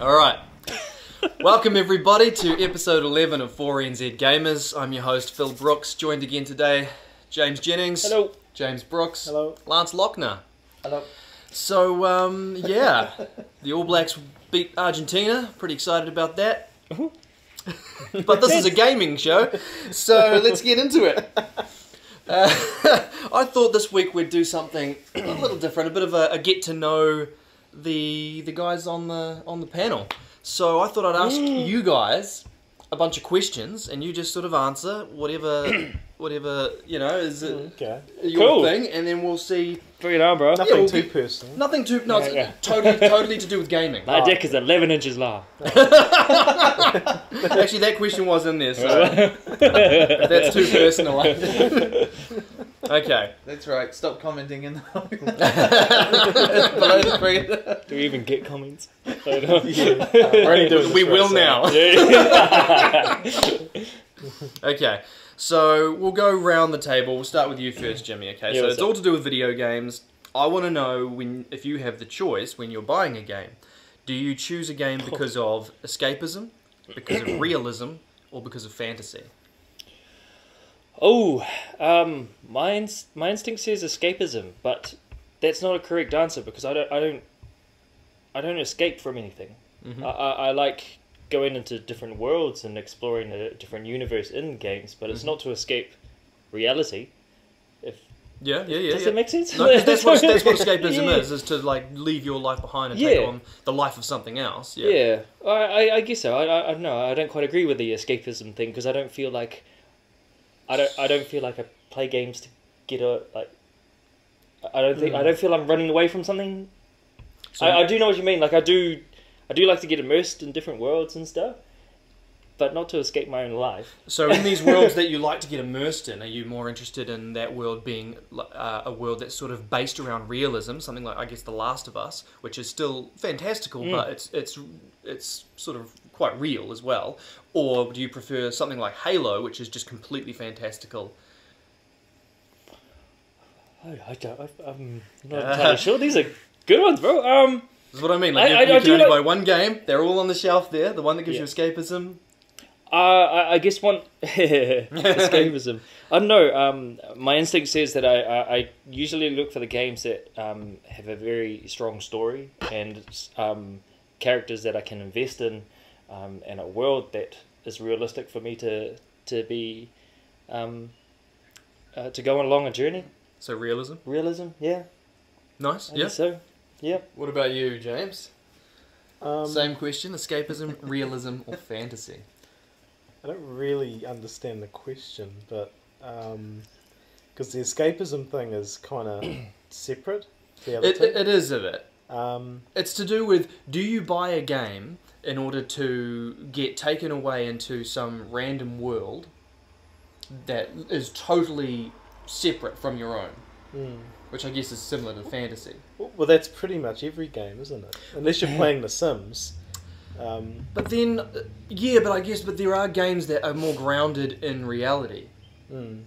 Alright. Welcome everybody to episode 11 of 4NZGamers. I'm your host Phil Brooks, joined again today James Jennings. Hello. James Brooks. Hello. Lance Lochner. Hello. So, yeah. The All Blacks beat Argentina. Pretty excited about that. But this is a gaming show, so let's get into it. I thought this week we'd do something a little different, a bit of a get to know the guys on the panel. So I thought I'd ask you guys a bunch of questions, and you just sort of answer whatever you know is your thing, and then we'll see. Bring it on, bro. Nothing too personal. Nothing too. No, it's totally to do with gaming. My dick is 11 inches long. Actually, that question was in there, so if that's too personal. Okay. That's right. Stop commenting in the below the screen. Do we even get comments? We're only doing we will now. Okay. So we'll go round the table. We'll start with you first, Jimmy. Okay. So it's all to do with video games. I want to know if you have the choice when you're buying a game, do you choose a game because of escapism, because of realism, or because of fantasy? Oh, my instinct says escapism, but that's not a correct answer because I don't escape from anything. Mm-hmm. I like going into different worlds and exploring a different universe in games, but it's not to escape reality. Does it make sense? No, that's what escapism is to like leave your life behind and take on the life of something else. Yeah, I guess so. I don't know. I don't quite agree with the escapism thing because I don't feel like I play games to get I don't feel I'm running away from something. So, I do know what you mean. Like I do like to get immersed in different worlds and stuff, but not to escape my own life. So in these worlds that you like to get immersed in, are you more interested in that world being a world that's sort of based around realism, something like, I guess, The Last of Us, which is still fantastical, but it's sort of quite real as well? Or do you prefer something like Halo, which is just completely fantastical? I'm not entirely sure. These are good ones, bro. That's what I mean. Like, you can only buy one game. They're all on the shelf there. The one that gives you escapism. I guess one escapism. I don't know. My instinct says that I usually look for the games that have a very strong story and characters that I can invest in, and a world that is realistic for me to be to go along a journey. So realism. Realism, yeah. Nice. I guess so. Yeah. What about you, James? Same question: escapism, realism, or fantasy? I don't really understand the question, but because the escapism thing is kind of separate. It is a bit. It's to do with, do you buy a game in order to get taken away into some random world that is totally separate from your own? Which I guess is similar to fantasy. Well, that's pretty much every game, isn't it? Unless you're playing The Sims. But then, but there are games that are more grounded in reality. You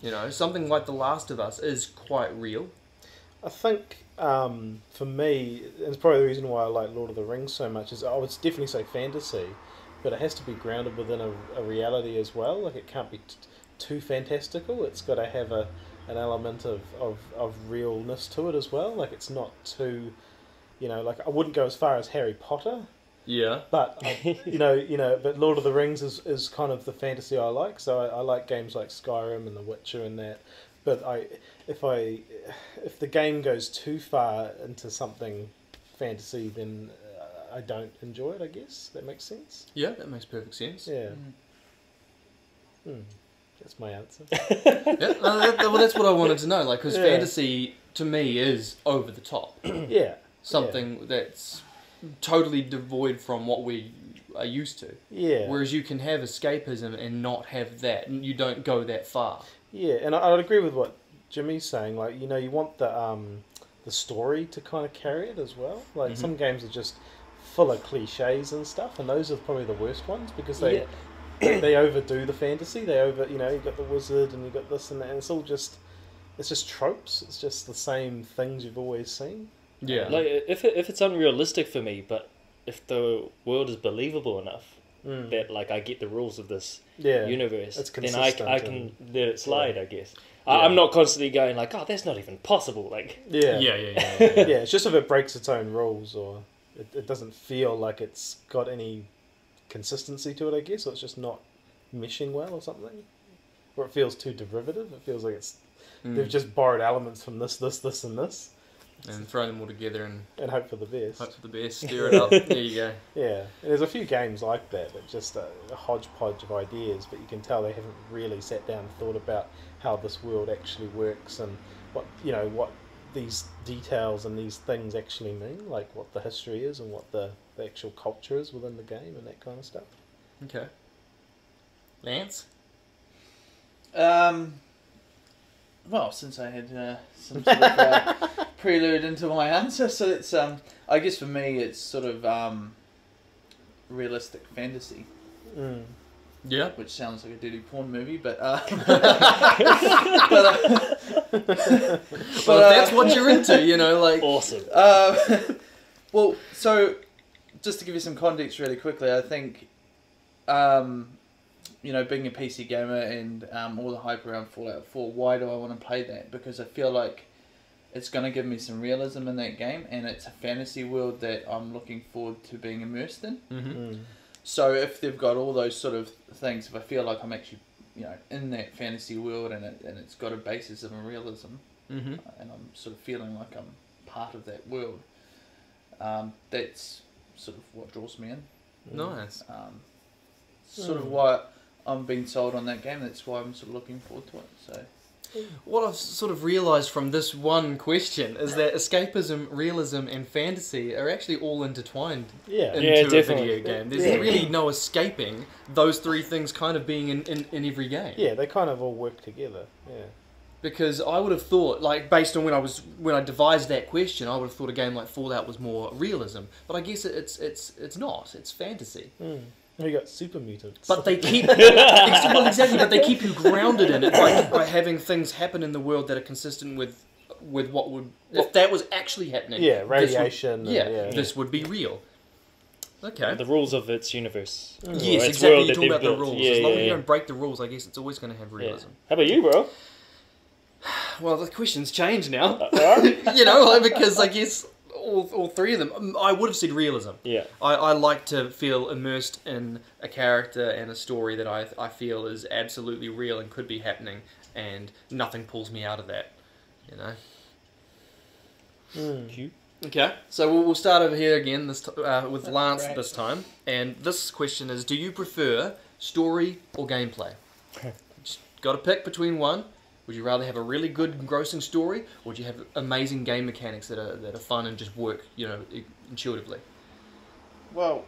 know, something like The Last of Us is quite real. I think, for me, and it's probably the reason why I like Lord of the Rings so much, is I would definitely say fantasy, but it has to be grounded within a reality as well. Like, it can't be too fantastical. It's got to have an element of realness to it as well. Like, it's not too, like, I wouldn't go as far as Harry Potter. Yeah. But, but Lord of the Rings is kind of the fantasy I like. So I like games like Skyrim and The Witcher and that. But if the game goes too far into something fantasy, then I don't enjoy it, I guess. That makes sense? Yeah, that makes perfect sense. Yeah. That's my answer. Well, that's what I wanted to know. Like, because fantasy to me is over the top. Yeah. Something that's totally devoid from what we are used to. Yeah. Whereas you can have escapism and not have that, and you don't go that far. Yeah, and I'd agree with what Jimmy's saying. Like, you want the story to kind of carry it as well. Like, some games are just full of cliches and stuff, and those are probably the worst ones because they overdo the fantasy. They you've got the wizard and you've got this and that, and it's just tropes. It's just the same things you've always seen. Yeah. Like, if it's unrealistic for me, but if the world is believable enough that like I get the rules of this universe, then I can let it slide. I guess I'm not constantly going like, oh, that's not even possible. Like yeah, it's just if it breaks its own rules, or it doesn't feel like it's got any consistency to it, I guess, or it's just not meshing well or something, or it feels too derivative. It feels like they've just borrowed elements from this, and this, and throw them all together and hope for the best. Hope for the best. Stir it up. There you go. Yeah, and there's a few games like that just a hodgepodge of ideas, but you can tell they haven't really sat down and thought about how this world actually works and what these details and these things actually mean, like what the history is and what the actual culture is within the game and that kind of stuff. Okay. Lance? Well, since I had some sort of prelude into my answer, so it's I guess for me it's sort of realistic fantasy. Yeah. Which sounds like a dirty porn movie, but well, if that's what you're into, like awesome. Well, so just to give you some context really quickly, I think being a PC gamer and all the hype around Fallout 4, why do I want to play that? Because I feel like it's going to give me some realism in that game, and it's a fantasy world that I'm looking forward to being immersed in. Mm-hmm. So if they've got all those sort of things, if I feel like I'm actually in that fantasy world and it's got a basis of a realism, and I'm sort of feeling like I'm part of that world, that's sort of what draws me in. Nice. Sort of why I'm being sold on that game. That's why I'm sort of looking forward to it. So, what I've sort of realised from this one question is that escapism, realism, and fantasy are actually all intertwined into a video game. There's really no escaping those three things kind of being in every game. Yeah, they kind of all work together. Yeah. Because I would have thought, like, based on when I devised that question, I would have thought a game like Fallout was more realism. But I guess it's not. It's fantasy. You got super mutants. But they keep exactly. But they keep you grounded in it by having things happen in the world that are consistent with what would if that was actually happening. Yeah, radiation. This would be real. Okay. The rules of its universe. Yes, exactly. You're talking about the rules. As long as you don't break the rules, I guess it's always going to have realism. How about you, bro? Well, the question's changed now. Because I guess all three of them, I would have said realism. Yeah. I like to feel immersed in a character and a story that I feel is absolutely real and could be happening, and nothing pulls me out of that. Okay, so we'll start over here again with Lance this time, and this question is: do you prefer story or gameplay? Just got to pick between one. Would you rather have a really good, engrossing story, or would you have amazing game mechanics that are fun and just work, intuitively? Well,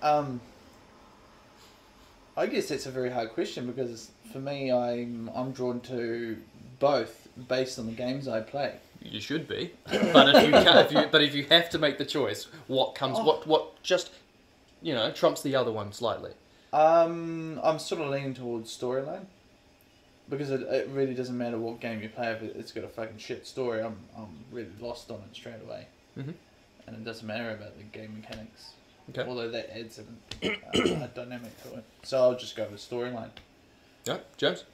I guess that's a very hard question because for me, I'm drawn to both based on the games I play. You should be, but if you have to make the choice, what just trumps the other one slightly? I'm sort of leaning towards storyline. Because it really doesn't matter what game you play, if it's got a fucking shit story, I'm really lost on it straight away. Mm-hmm. And it doesn't matter about the game mechanics. Okay. Although that adds a dynamic to it. So I'll just go with storyline. Yeah, James?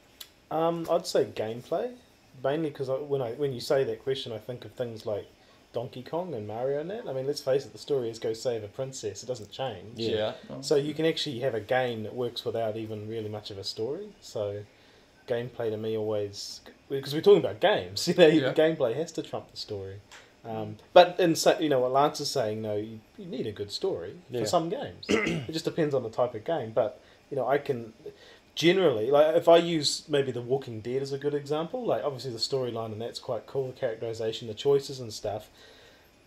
I'd say gameplay. Mainly because when you say that question, I think of things like Donkey Kong and Mario and that. I mean, let's face it, the story is go save a princess. It doesn't change. Yeah. So you can actually have a game that works without even really much of a story. So gameplay to me always, because we're talking about games, the gameplay has to trump the story. But what Lance is saying, no, you need a good story for some games. It just depends on the type of game. But I can generally, like, if I use maybe The Walking Dead as a good example, like obviously the storyline and that's quite cool, the characterization, the choices and stuff.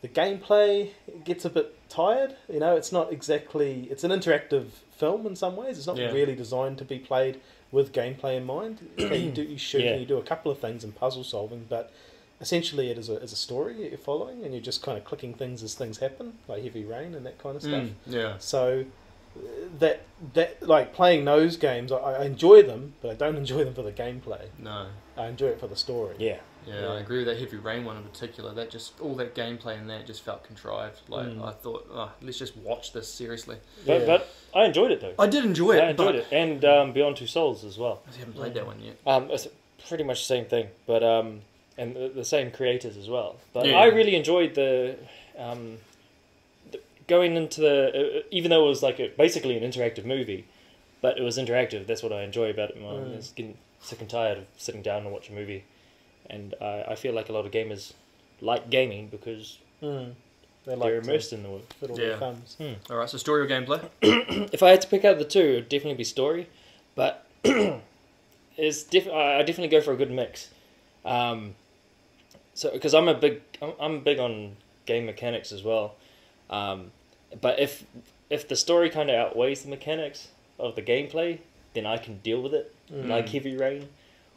The gameplay gets a bit tired. It's not exactly. It's an interactive film in some ways. It's not really designed to be played with gameplay in mind. You shoot and you do a couple of things in puzzle solving, but essentially it is a story that you're following, and you're just kind of clicking things as things happen, like Heavy Rain and that kind of stuff. Yeah. So that like playing those games, I enjoy them, but I don't enjoy them for the gameplay. No. I enjoy it for the story. Yeah. Yeah, I agree with that Heavy Rain one in particular. That just all that gameplay in that just felt contrived. Like I thought, let's just watch this seriously. But I enjoyed it though. I did enjoy it. I enjoyed it, and Beyond Two Souls as well. I haven't played that one yet. It's pretty much the same thing, but and the same creators as well. But Yeah. I really enjoyed the going into the even though it was like basically an interactive movie, but it was interactive. That's what I enjoy about it. I was getting sick and tired of sitting down and watch a movie, and I feel like a lot of gamers like gaming because they're immersed in the world. All right, so story or gameplay? If I had to pick out the two, it would definitely be story, but I definitely go for a good mix. So because I'm big on game mechanics as well, but if the story kind of outweighs the mechanics of the gameplay, then I can deal with it, like Heavy Rain,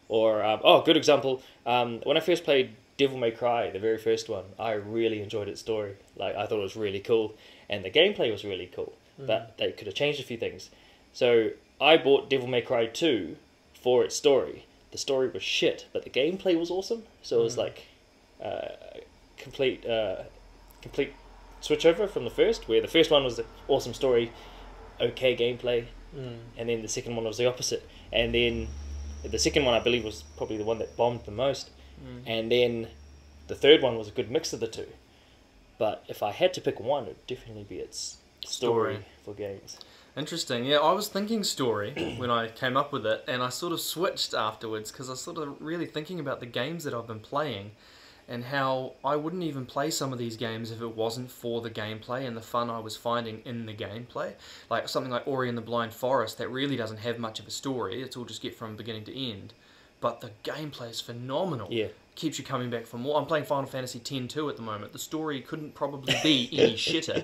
or good example. When I first played Devil May Cry, the very first one, I really enjoyed its story. Like I thought it was really cool, and the gameplay was really cool. But they could have changed a few things. So I bought Devil May Cry 2 for its story. The story was shit, but the gameplay was awesome. So it was like complete switch over from the first, where the first one was an awesome story, okay gameplay, and then the second one was the opposite. And then the second one, I believe, was probably the one that bombed the most. And then the third one was a good mix of the two. But if I had to pick one, it would definitely be its story for games. Interesting. Yeah, I was thinking story when I came up with it, and I sort of switched afterwards because I was sort of really thinking about the games that I've been playing and how I wouldn't even play some of these games if it wasn't for the gameplay and the fun I was finding in the gameplay. Like something like Ori and the Blind Forest that really doesn't have much of a story. It's all just get from beginning to end. But the gameplay is phenomenal. Yeah. Keeps you coming back for more. I'm playing Final Fantasy X-2 at the moment. The story couldn't probably be any shitter.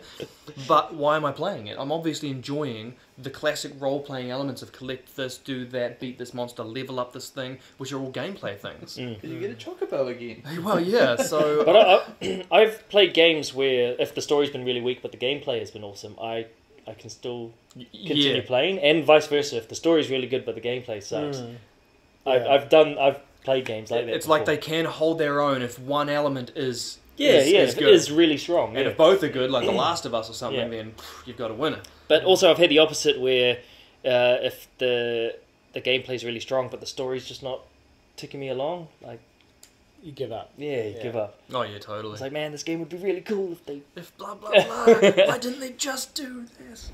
But why am I playing it? I'm obviously enjoying the classic role-playing elements of collect this, do that, beat this monster, level up this thing, which are all gameplay things. Did you get a chocobo again? Well, yeah, so... But I've played games where if the story's been really weak but the gameplay has been awesome, I can still continue playing, and vice versa. If the story's really good but the gameplay sucks. I've played games like that. It's before. like they can hold their own if one element is if good. it is really strong. And if both are good, like The Last of Us or something, then you've got a winner. But also I've had the opposite where if the gameplay's really strong but the story's just not ticking me along, like You give up. you give up. Oh yeah, totally. It's like, man, this game would be really cool if they... If blah blah blah, why didn't they just do this?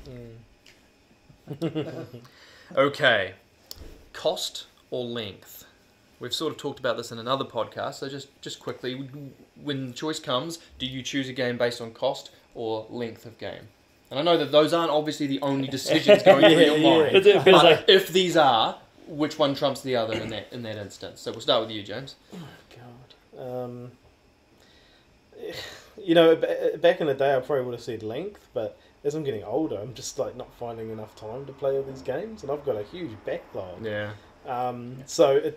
Okay, cost or length? We've sort of talked about this in another podcast, so just quickly, when the choice comes, do you choose a game based on cost or length of game? And I know that those aren't obviously the only decisions going through your mind, It feels but like... if these are, which one trumps the other in that instance? So we'll start with you, James. God. You know, back in the day, I probably would have said length, but as I'm getting older, I'm just like not finding enough time to play all these games, and I've got a huge backlog. Yeah. So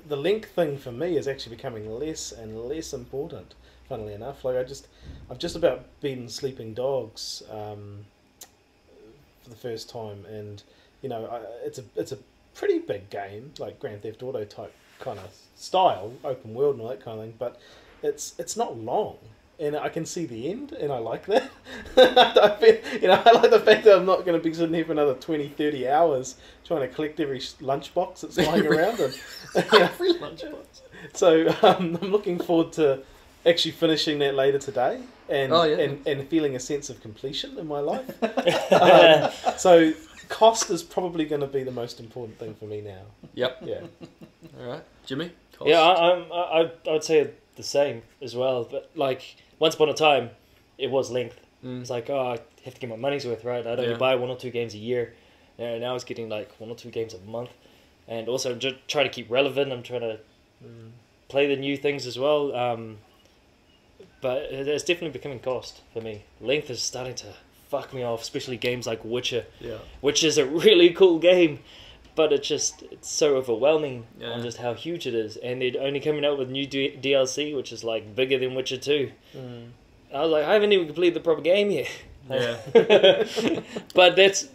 the length thing for me is actually becoming less and less important. Funnily enough, like I've just about beaten Sleeping Dogs for the first time, and you know, it's a pretty big game, like Grand Theft Auto type kind of style, open world and all that kind of thing. But it's not long, and I can see the end, and I like that. I like the fact that I'm not going to be sitting here for another 20, 30 hours trying to collect every lunchbox that's lying around. And, Every lunchbox. So I'm looking forward to actually finishing that later today and feeling a sense of completion in my life. So cost is probably going to be the most important thing for me now. Yep. Yeah. All right, Jimmy. Cost. Yeah, I would say the same as well. But like once upon a time, it was length. It's like, oh, I have to get my money's worth, right? I'd only buy 1 or 2 games a year. And now it's getting like 1 or 2 games a month. And also just trying to keep relevant. I'm trying to play the new things as well. But it's definitely becoming cost for me. Length is starting to fuck me off, especially games like Witcher, which is a really cool game. But it's so overwhelming on just how huge it is. And they're only coming out with new DLC, which is like bigger than Witcher 2. I was like, I haven't even completed the proper game yet. Yeah. But that's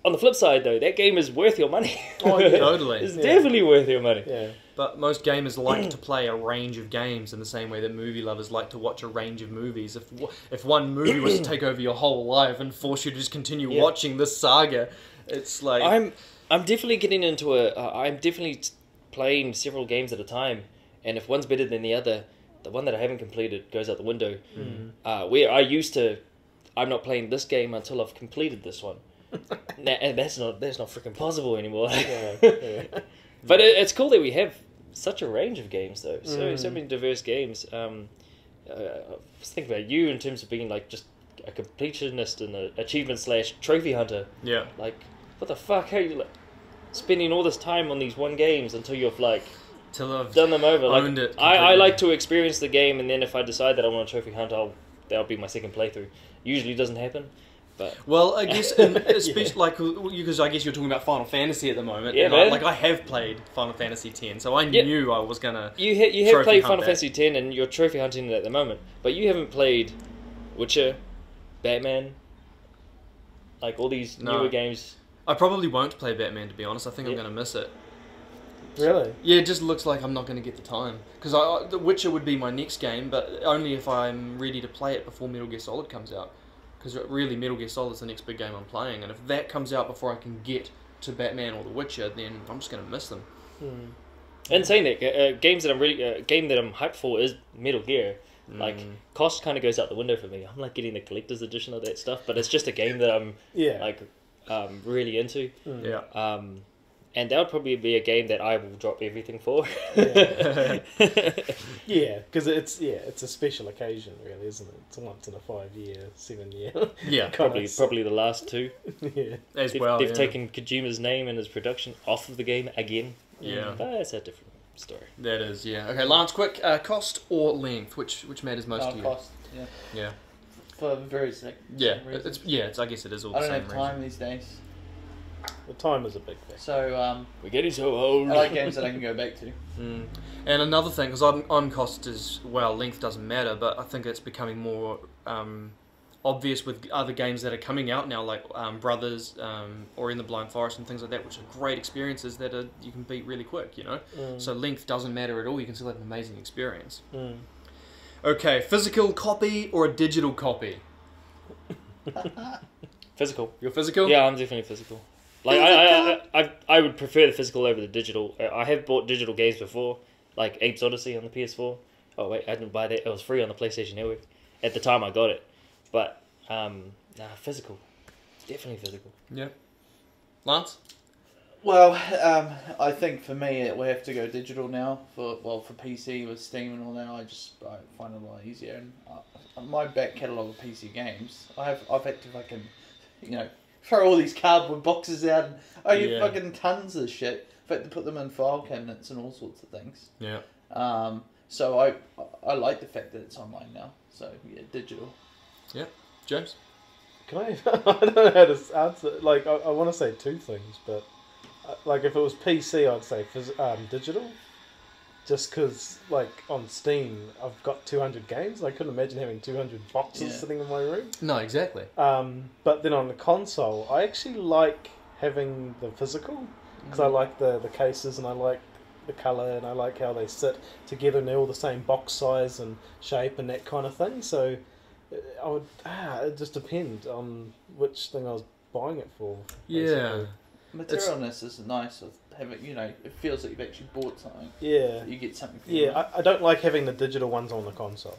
on the flip side though. That game is worth your money. Oh, yeah, totally. It's definitely worth your money. Yeah. But most gamers like to play a range of games in the same way that movie lovers like to watch a range of movies. If one movie was to take over your whole life and force you to just continue watching this saga, it's like... I'm definitely getting into I'm definitely playing several games at a time, and if one's better than the other, the one that I haven't completed goes out the window. Where I used to, I'm not playing this game until I've completed this one. And that's not freaking possible anymore. But it's cool that we have such a range of games, though. So many diverse games. I was thinking about you in terms of being like just a completionist and an achievement / trophy hunter. Yeah. Like, what the fuck? How are you like spending all this time on these one games until you've like Till I've done them over? Like, owned it I like to experience the game, and then if I decide that I want a trophy hunt, that'll be my second playthrough. Usually doesn't happen. But well, I guess, especially like because I guess you're talking about Final Fantasy at the moment. Yeah, and man. I have played Final Fantasy X, so I knew I was gonna. You have trophy played hunt Final that. Fantasy X, and you're trophy hunting it at the moment, but you haven't played Witcher, Batman, like all these newer games. I probably won't play Batman, to be honest. I think I'm gonna miss it. Really? Yeah, it just looks like I'm not going to get the time. Because The Witcher would be my next game, but only if I'm ready to play it before Metal Gear Solid comes out. Because really, Metal Gear Solid is the next big game I'm playing, and if that comes out before I can get to Batman or The Witcher, then I'm just going to miss them. And saying that, game that I'm hyped for is Metal Gear. Like, cost kind of goes out the window for me. I'm like getting the collector's edition of that stuff, but it's just a game that I'm really into. Yeah. And that would probably be a game that I will drop everything for. Yeah, because it's a special occasion, really, isn't it? It's a once in a 5-year, 7-year. Yeah, probably the last two. Yeah, They've taken Kojima's name and his production off of the game again. Yeah, but that's a different story. That is, yeah. Okay, Lance, quick, cost or length? Which matters most to you? Cost. Yeah. For very sick. Yeah, reasons. I guess it is all I the don't same have time reason. these days. the time is a big thing. So We're getting so old. I like games that I can go back to. And another thing, because on cost as well, length doesn't matter, but I think it's becoming more obvious with other games that are coming out now, like Brothers or In the Blind Forest and things like that, which are great experiences that you can beat really quick, you know? So length doesn't matter at all, you can still have an amazing experience. Okay, physical copy or a digital copy? Physical. You're physical? Yeah, I'm definitely physical. Like I would prefer the physical over the digital. I have bought digital games before, like Apes Odyssey on the PS4. Oh wait, I didn't buy that. It was free on the PlayStation Network at the time I got it. But physical, definitely physical. Yeah. Lance? Well, I think for me it will have to go digital now. For PC with Steam and all that, I find it a lot easier. And my back catalogue of PC games, I've had to fucking, throw all these cardboard boxes out. And I get fucking tons of shit. I've had to put them in file cabinets and all sorts of things. Yeah. So I like the fact that it's online now. So yeah, digital. Yeah. James? Can I? I don't know how to answer. Like, I want to say two things, but like if it was PC, I'd say digital. Just because, like, on Steam, I've got 200 games. I couldn't imagine having 200 boxes sitting in my room. No, exactly. But then on the console, I actually like having the physical because I like the cases and I like the colour and I like how they sit together and they're all the same box size and shape and that kind of thing. So I would it just depend on which thing I was buying it for. Yeah. Materialness is nice. It feels like you've actually bought something. Yeah. You get something. I don't like having the digital ones on the console.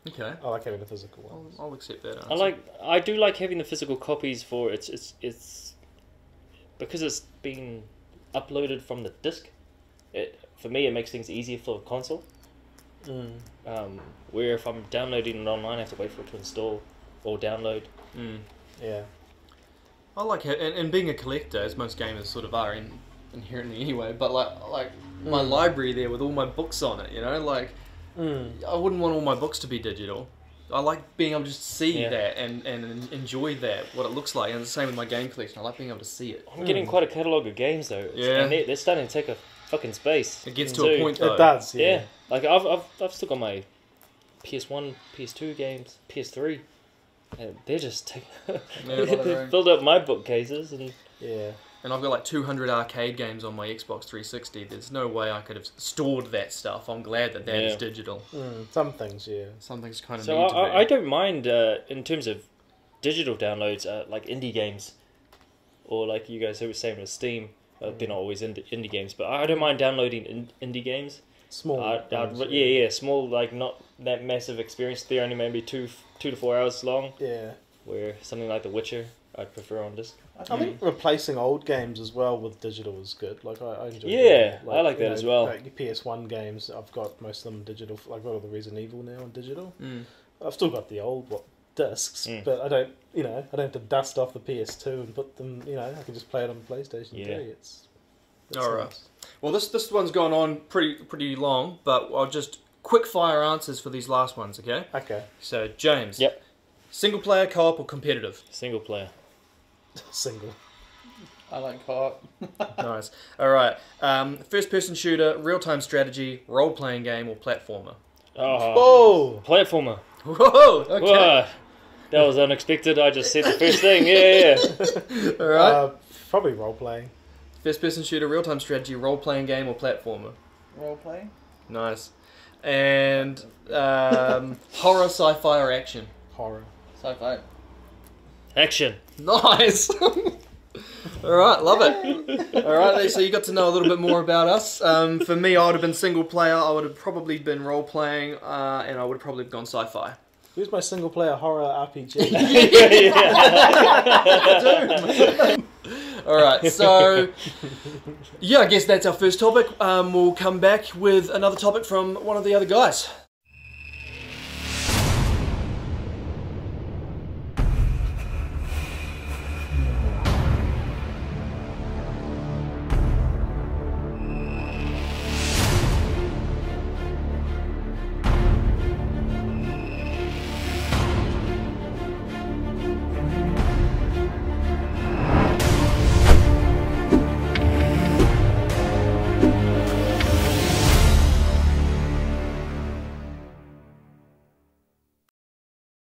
Okay. I like having the physical ones. I'll accept that answer. I do like having the physical copies for it's because it's been uploaded from the disc. For me, it makes things easier for a console. Where if I'm downloading it online, I have to wait for it to install or download. Yeah. I like it, and being a collector, as most gamers sort of are inherently anyway, but like my library there with all my books on it, I wouldn't want all my books to be digital. I like being able to just see that and enjoy that, what it looks like, and it's the same with my game collection. I like being able to see it. I'm getting quite a catalogue of games though, and they're starting to take a fucking space. It gets to a point though. It does, yeah. Like I've still got my PS1, PS2 games, PS3. And they're just filled up my bookcases and and I've got like 200 arcade games on my Xbox 360. There's no way I could have stored that stuff. I'm glad that that is digital. Some things, yeah. Some things kind of So need to be. I don't mind in terms of digital downloads, like indie games, or like you guys were saying with Steam. They're not always indie games, but I don't mind downloading indie games. Small. Yeah, small, like not that massive experience. They're only maybe 2 to 4 hours long. Yeah. Where something like The Witcher, I'd prefer on disc. I think replacing old games as well with digital is good. Like I enjoy. Yeah, that. I like that as well. Like your PS1 games, I've got most of them digital. Like I've got all the Resident Evil now on digital. I've still got the old discs, but I don't. I don't have to dust off the PS2 and put them. I can just play it on the PlayStation 3. It's all right. Nice. Well, this one's gone on pretty long, but I'll just quick fire answers for these last ones. Okay. Okay. So James. Yep. Single player, co-op, or competitive? Single player. Single. I like co-op. Nice. All right. First-person shooter, real-time strategy, role-playing game, or platformer? Oh. Platformer. Whoa. Okay. Whoa. That was unexpected. I just said the first thing. Yeah. All right. Probably role playing. First-person shooter, real-time strategy, role-playing game, or platformer? Role play. Nice. And horror, sci-fi, or action? Horror. Sci-fi. Action. Nice. All right, love it. All right, so you got to know a little bit more about us. For me, I would have been single player. I would have probably been role playing, and I would have probably gone sci-fi. Who's my single player horror RPG? All right, so yeah, I guess that's our first topic. We'll come back with another topic from one of the other guys.